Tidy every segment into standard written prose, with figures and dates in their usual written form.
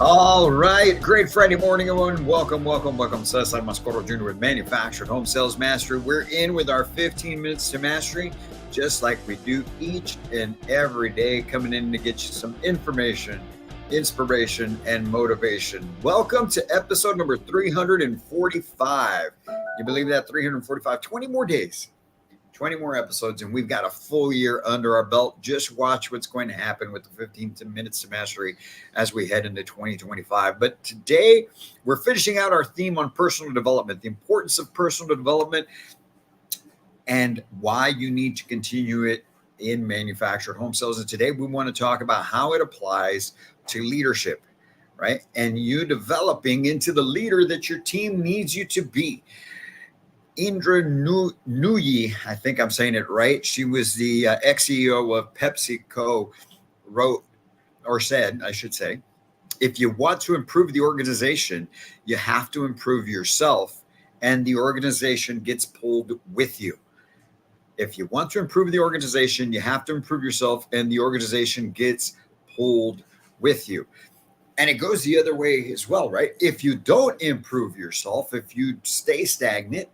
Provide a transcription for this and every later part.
All right. Great Friday morning, everyone. Welcome. Cesar Mascoro Jr. with Manufactured Home Sales Mastery. We're in with our 15 minutes to mastery, just like we do each and every day, coming in to get you some information, inspiration, and motivation. Welcome to episode number 345. You believe that? 345, 20 more days. 20 more episodes, and we've got a full year under our belt. Just watch what's going to happen with the 15 minutes to mastery as we head into 2025. But today, we're finishing out our theme on personal development, the importance of personal development, and why you need to continue it in manufactured home sales. And today, we want to talk about how it applies to leadership, right? And you developing into the leader that your team needs you to be. Indra Nooyi, I think I'm saying it right. She was the ex-CEO of PepsiCo, wrote or said, I should say, if you want to improve the organization, you have to improve yourself, and the organization gets pulled with you. If you want to improve the organization, you have to improve yourself, and the organization gets pulled with you. And it goes the other way as well, right? If you don't improve yourself, if you stay stagnant,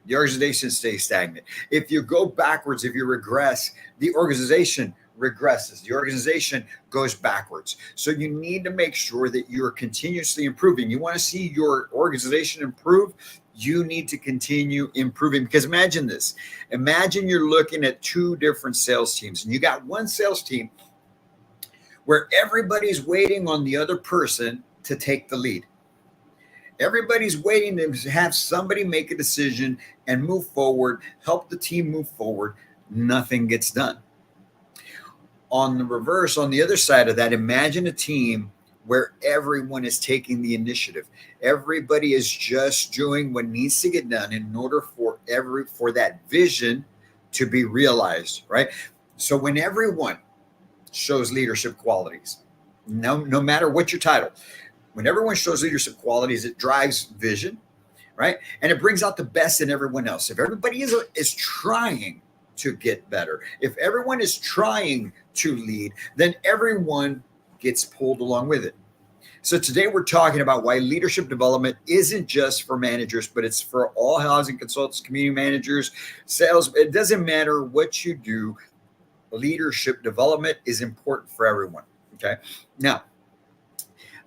the organization stays stagnant. If you go backwards, if you regress, the organization regresses. The organization goes backwards. So you need to make sure that you're continuously improving. You want to see your organization improve, you need to continue improving. Because imagine this. Imagine you're looking at two different sales teams, and you got one sales team where everybody's waiting on the other person to take the lead. Everybody's waiting to have somebody make a decision and move forward, help the team move forward. Nothing gets done. On the reverse, on the other side of that, imagine a team where everyone is taking the initiative. Everybody is just doing what needs to get done in order for that vision to be realized, right? So when everyone shows leadership qualities, no matter what your title, when everyone shows leadership qualities, it drives vision, right? And it brings out the best in everyone else. If everybody is trying to get better, if everyone is trying to lead, then everyone gets pulled along with it. So today we're talking about why leadership development isn't just for managers, but it's for all housing consultants, community managers, sales. It doesn't matter what you do. Leadership development is important for everyone. Okay. Now,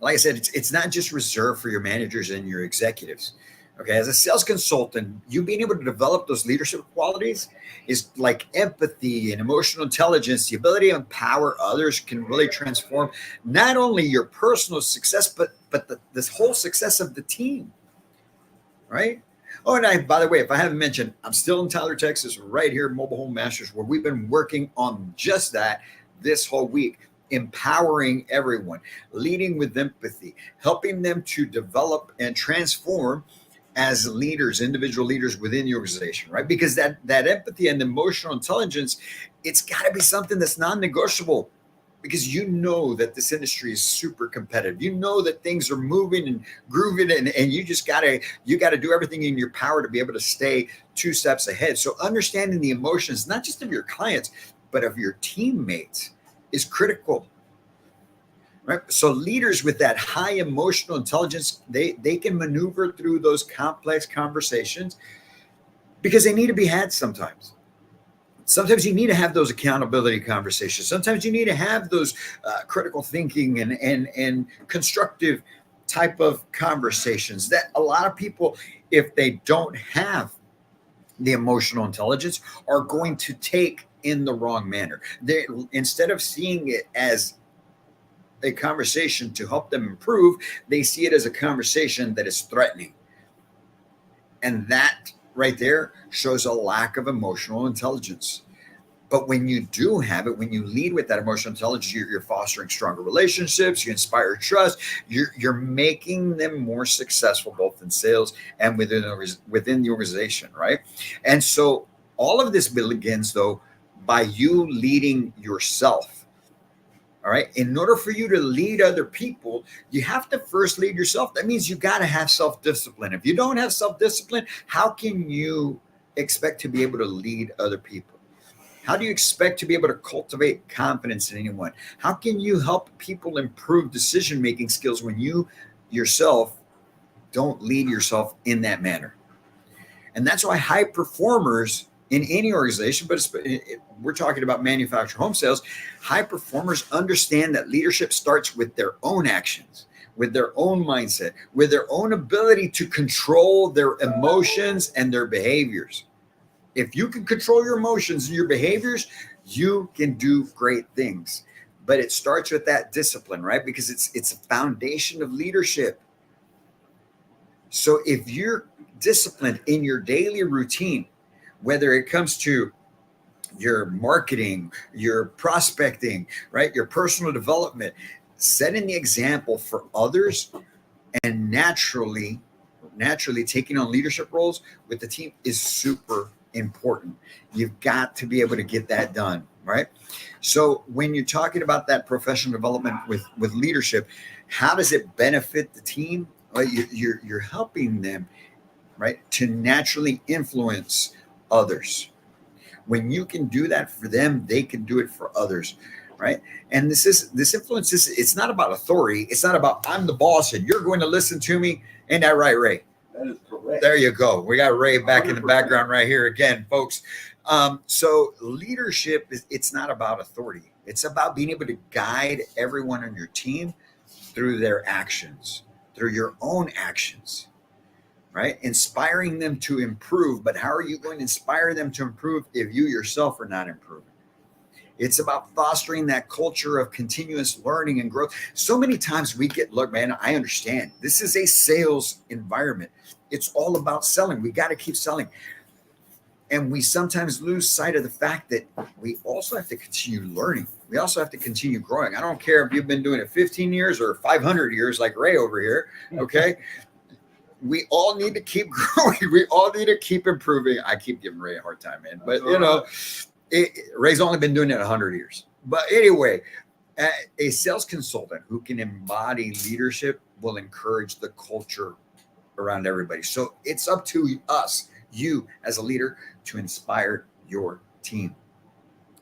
like I said, it's not just reserved for your managers and your executives. Okay, as a sales consultant, you being able to develop those leadership qualities is like empathy and emotional intelligence. The ability to empower others can really transform not only your personal success, but this whole success of the team, right? Oh, and by the way, if I haven't mentioned, I'm still in Tyler, Texas, right here at Mobile Home Masters, where we've been working on just that this whole week. Empowering everyone, leading with empathy, helping them to develop and transform as leaders, individual leaders within the organization, right? Because that empathy and emotional intelligence, it's got to be something that's non-negotiable. Because you know that this industry is super competitive. You know that things are moving and grooving, and you just gotta do everything in your power to be able to stay two steps ahead. So understanding the emotions, not just of your clients, but of your teammates, is critical, right? So leaders with that high emotional intelligence, they can maneuver through those complex conversations because they need to be had sometimes. Sometimes you need to have those accountability conversations. Sometimes you need to have those critical thinking and constructive type of conversations that a lot of people, if they don't have the emotional intelligence, are going to take in the wrong manner. They, instead of seeing it as a conversation to help them improve, they see it as a conversation that is threatening. And that right there shows a lack of emotional intelligence. But when you do have it, when you lead with that emotional intelligence, you're fostering stronger relationships, you inspire trust, you're making them more successful both in sales and within the organization, right? And so all of this begins, though, by you leading yourself. All right. In order for you to lead other people, you have to first lead yourself. That means you got to have self-discipline. If you don't have self-discipline, how can you expect to be able to lead other people? How do you expect to be able to cultivate confidence in anyone? How can you help people improve decision making skills when you yourself don't lead yourself in that manner? And that's why high performers in any organization, but we're talking about manufactured home sales, high performers understand that leadership starts with their own actions, with their own mindset, with their own ability to control their emotions and their behaviors. If you can control your emotions and your behaviors, you can do great things. But it starts with that discipline, right? Because it's a foundation of leadership. So if you're disciplined in your daily routine, whether it comes to your marketing, your prospecting, right, your personal development, setting the example for others, and naturally taking on leadership roles with the team is super important. You've got to be able to get that done, right? So when you're talking about that professional development with leadership, how does it benefit the team? Well, you're helping them, right, to naturally influence others. When you can do that for them, they can do it for others, right? And this influence is, it's not about authority. It's not about I'm the boss and you're going to listen to me. Ain't that right, Ray? That is correct. There you go. We got Ray back in the background right here again, folks. So leadership it's not about authority. It's about being able to guide everyone on your team through their actions, through your own actions, right? Inspiring them to improve. But how are you going to inspire them to improve if you yourself are not improving? It's about fostering that culture of continuous learning and growth. So many times we get, look, man, I understand. This is a sales environment. It's all about selling. We got to keep selling. And we sometimes lose sight of the fact that we also have to continue learning. We also have to continue growing. I don't care if you've been doing it 15 years or 500 years like Ray over here, okay? We all need to keep growing. We all need to keep improving. I keep giving Ray a hard time, man. But, you know, Ray's only been doing it 100 years. But anyway, a sales consultant who can embody leadership will encourage the culture around everybody. So it's up to us, you as a leader, to inspire your team.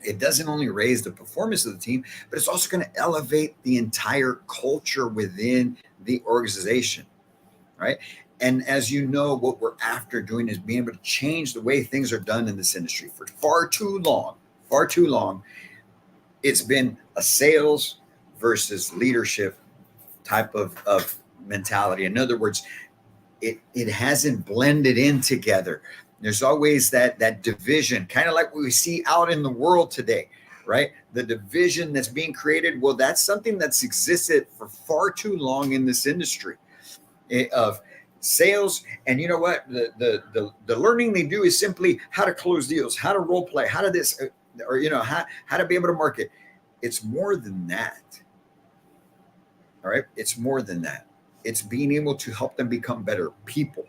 It doesn't only raise the performance of the team, but it's also going to elevate the entire culture within the organization, right? And as you know, what we're after doing is being able to change the way things are done in this industry. For far too long, it's been a sales versus leadership type of mentality. In other words, it hasn't blended in together. There's always that division, kind of like what we see out in the world today, right? The division that's being created. Well, that's something that's existed for far too long in this industry of sales. And you know what? The learning they do is simply how to close deals, how to role play, how to this, or you know, how to be able to market. It's more than that. All right. It's more than that. It's being able to help them become better people,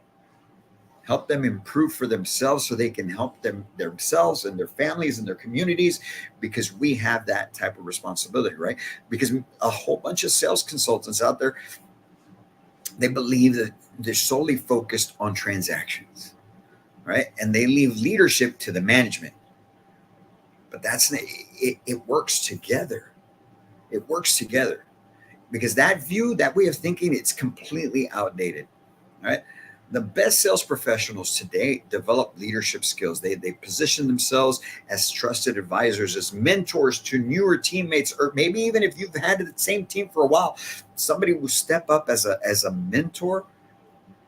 help them improve for themselves so they can help themselves and their families and their communities, because we have that type of responsibility, right? Because a whole bunch of sales consultants out there, they believe that they're solely focused on transactions, right? And they leave leadership to the management. But it works together. It works together. Because that view, that way of thinking, it's completely outdated, right? The best sales professionals today develop leadership skills. They position themselves as trusted advisors, as mentors to newer teammates, or maybe even if you've had the same team for a while, somebody will step up as a mentor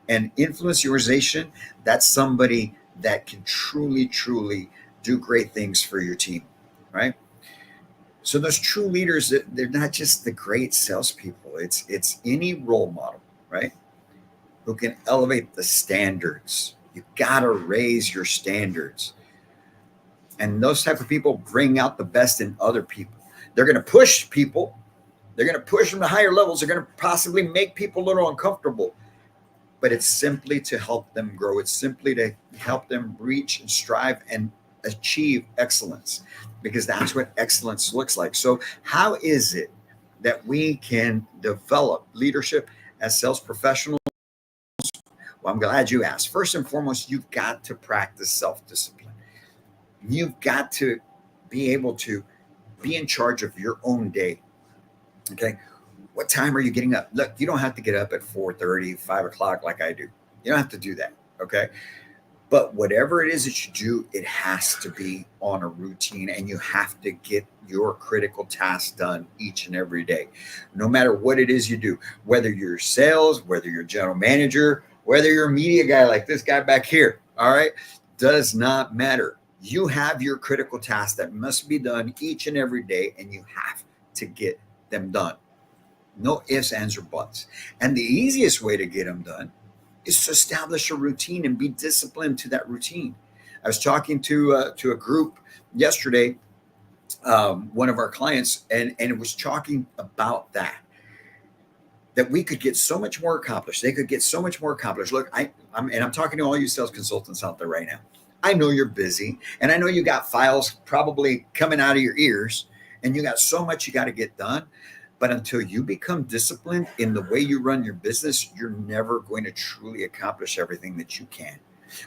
and influence your organization. That's somebody that can truly do great things for your team, right? So those true leaders, they're not just the great salespeople. It's any role model, right, who can elevate the standards. You got to raise your standards. And those type of people bring out the best in other people. They're going to push people. They're going to push them to higher levels. They're going to possibly make people a little uncomfortable. But it's simply to help them grow. It's simply to help them reach and strive and achieve excellence, because that's what excellence looks like. So how is it that we can develop leadership as sales professionals? Well, I'm glad you asked. First and foremost, you've got to practice self-discipline. You've got to be able to be in charge of your own day. Okay. What time are you getting up? Look, you don't have to get up at 4:30, 5 o'clock like I do. You don't have to do that. Okay. But whatever it is that you do, it has to be on a routine, and you have to get your critical tasks done each and every day. No matter what it is you do, whether you're sales, whether you're general manager, whether you're a media guy like this guy back here, all right, does not matter. You have your critical tasks that must be done each and every day, and you have to get them done. No ifs, ands, or buts. And the easiest way to get them done is to establish a routine and be disciplined to that routine. I was talking to a group yesterday, one of our clients, and it was talking about that we could get so much more accomplished. They could get so much more accomplished. Look, I'm talking to all you sales consultants out there right now. I know you're busy, and I know you got files probably coming out of your ears, and you got so much you got to get done. But until you become disciplined in the way you run your business, you're never going to truly accomplish everything that you can.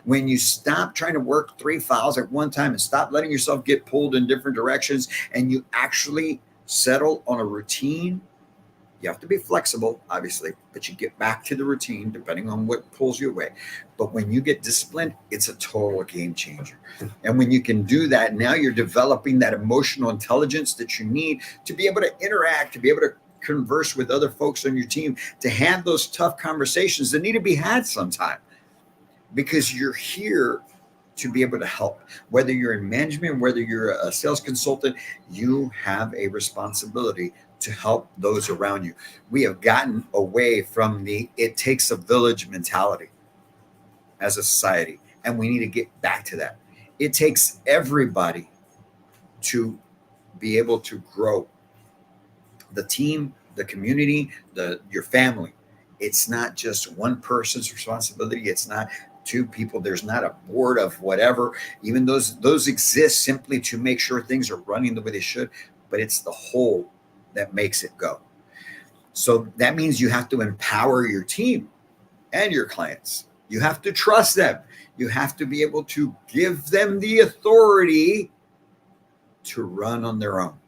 When you stop trying to work 3 files at one time and stop letting yourself get pulled in different directions, and you actually settle on a routine, you have to be flexible, obviously, but you get back to the routine depending on what pulls you away. But when you get disciplined, it's a total game changer. And when you can do that, now you're developing that emotional intelligence that you need to be able to interact, to be able to converse with other folks on your team, to have those tough conversations that need to be had sometime, because you're here to be able to help. Whether you're in management, whether you're a sales consultant, you have a responsibility to help those around you. We have gotten away from the "it takes a village" mentality as a society, and we need to get back to that. It takes everybody to be able to grow the team, the community, your family. It's not just one person's responsibility. It's not two people. There's not a board of whatever. Even those exist simply to make sure things are running the way they should, but it's the whole that makes it go. So that means you have to empower your team and your clients. You have to trust them. You have to be able to give them the authority to run on their own.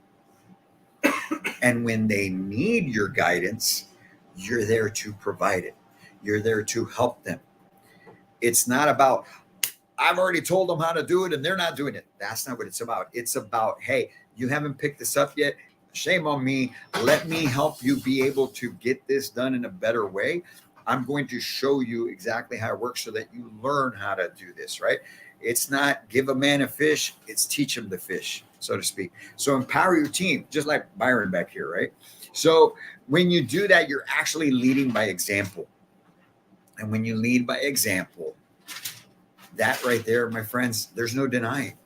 And when they need your guidance, you're there to provide it. You're there to help them. It's not about, I've already told them how to do it and they're not doing it. That's not what it's about. It's about, hey, you haven't picked this up yet. Shame on me. Let me help you be able to get this done in a better way. I'm going to show you exactly how it works so that you learn how to do this, right? It's not give a man a fish, it's teach him to fish, so to speak. So empower your team, just like Byron back here, right? So when you do that, you're actually leading by example. And when you lead by example, that right there, my friends, there's no denying.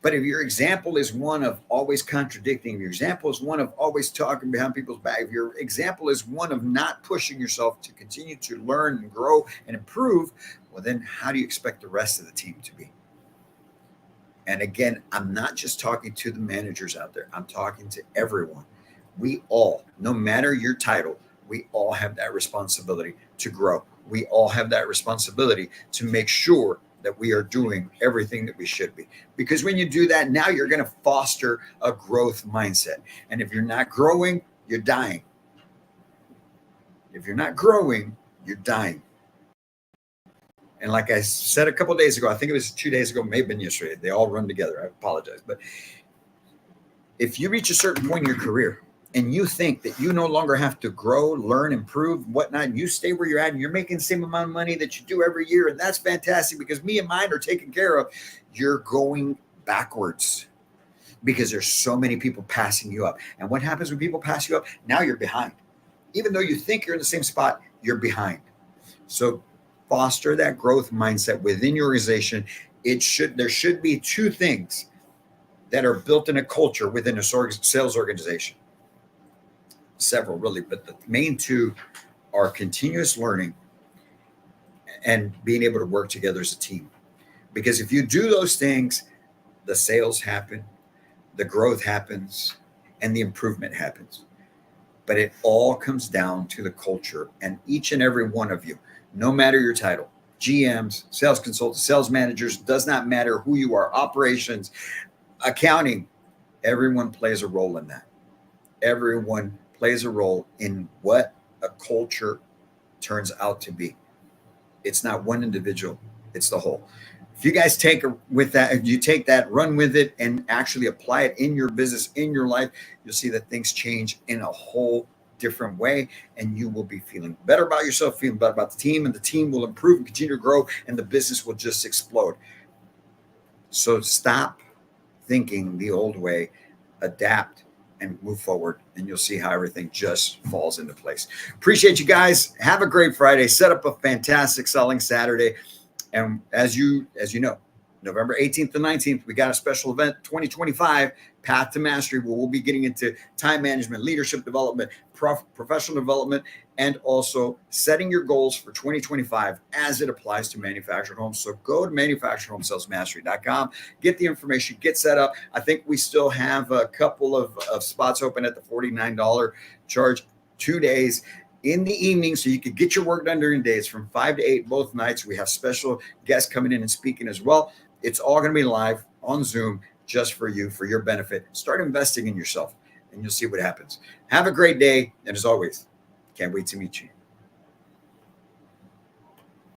But if your example is one of always contradicting, if your example is one of always talking behind people's back, if your example is one of not pushing yourself to continue to learn and grow and improve, well, then how do you expect the rest of the team to be? And again, I'm not just talking to the managers out there. I'm talking to everyone. We all, no matter your title, we all have that responsibility to grow. We all have that responsibility to make sure that we are doing everything that we should be. Because when you do that, now you're going to foster a growth mindset. And if you're not growing, you're dying. If you're not growing, you're dying. And like I said a couple of days ago, I think it was 2 days ago, may have been yesterday. They all run together. I apologize. But if you reach a certain point in your career and you think that you no longer have to grow, learn, improve, whatnot, you stay where you're at and you're making the same amount of money that you do every year, and that's fantastic because me and mine are taken care of, you're going backwards because there's so many people passing you up. And what happens when people pass you up? Now you're behind. Even though you think you're in the same spot, you're behind. So foster that growth mindset within your organization. There should be two things that are built in a culture within a sales organization. Several really, but the main two are continuous learning and being able to work together as a team. Because if you do those things, the sales happen, the growth happens, and the improvement happens. But it all comes down to the culture, and each and every one of you, no matter your title, GMs, sales consultants, sales managers, does not matter who you are, operations, Accounting, everyone plays a role in that. Everyone plays a role in what a culture turns out to be. It's not one individual, it's the whole. If you guys take with that, if you take that, run with it, and actually apply it in your business, in your life, you'll see that things change in a whole different way, and you will be feeling better about yourself, feeling better about the team, and the team will improve and continue to grow, and the business will just explode. So stop thinking the old way, adapt and move forward, and you'll see how everything just falls into place. Appreciate you guys. Have a great Friday. Set up a fantastic selling Saturday. And as you know, November 18th to 19th, we got a special event, 2025 Path to Mastery, where we'll be getting into time management, leadership development, professional development, and also setting your goals for 2025 as it applies to manufactured homes. So go to manufacturedhomesalesmastery.com, get the information, get set up. I think we still have a couple of spots open at the $49 charge, 2 days in the evening, so you could get your work done during days from 5 to 8 both nights. We have special guests coming in and speaking as well. It's all going to be live on Zoom just for you, for your benefit. Start investing in yourself, and you'll see what happens. Have a great day, and as always, can't wait to meet you.